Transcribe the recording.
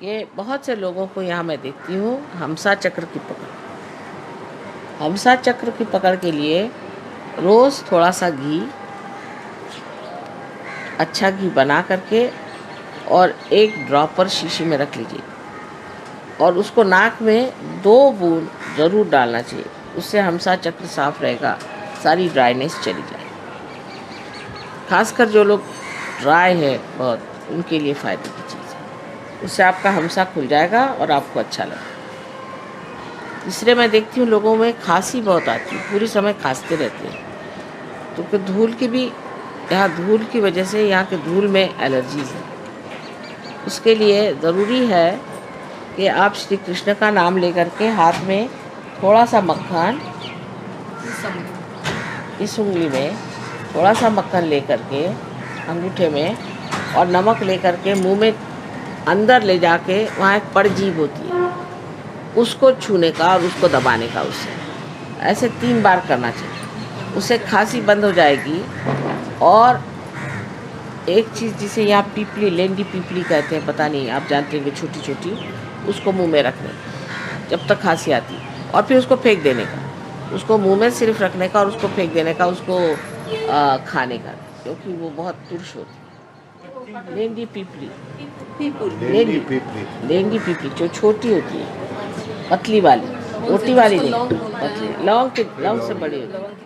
कि बहुत से लोगों को यहाँ मैं देखती हूँ हमसा चक्र की पकड़। हमसा चक्र की पकड़ के लिए रोज़ थोड़ा सा घी, अच्छा घी बना करके और एक ड्रॉपर शीशी में रख लीजिए और उसको नाक में 2 बूंद ज़रूर डालना चाहिए। उससे हमसा चक्र साफ रहेगा, सारी ड्राइनेस चली जाएगी। खासकर जो लोग ड्राई है बहुत, उनके लिए फ़ायदे की चीज़ है। उससे आपका हमसा खुल जाएगा और आपको अच्छा लगेगा। तीसरे मैं देखती हूँ लोगों में खांसी बहुत आती है, पूरी समय खांसते रहते हैं। तो फिर धूल की भी, यहाँ धूल की वजह से यहाँ के धूल में एलर्जीज़ है। उसके लिए ज़रूरी है कि आप श्री कृष्ण का नाम लेकर के हाथ में थोड़ा सा मक्खन, इस उंगली में थोड़ा सा मक्खन लेकर के अंगूठे में और नमक लेकर के मुंह में अंदर ले जाके वहाँ एक परजीभ होती है, उसको छूने का और उसको दबाने का। उससे ऐसे 3 बार करना चाहिए, उससे खांसी बंद हो जाएगी। और एक चीज़ जिसे यहाँ पीपली, लेंडी पीपली कहते हैं, पता नहीं आप जानते हैं, छोटी छोटी, उसको मुंह में रखने जब तक खांसी आती, और फिर उसको फेंक देने का। उसको मुंह में सिर्फ रखने का और उसको फेंक देने का, उसको खाने का, क्योंकि वो बहुत तुर्श होती है। लेंडी पीपली, लेंडी पीपली जो छोटी होती है, पतली वाली, रोटी वाली नहीं, पतली, लौंग से बड़ी होती है।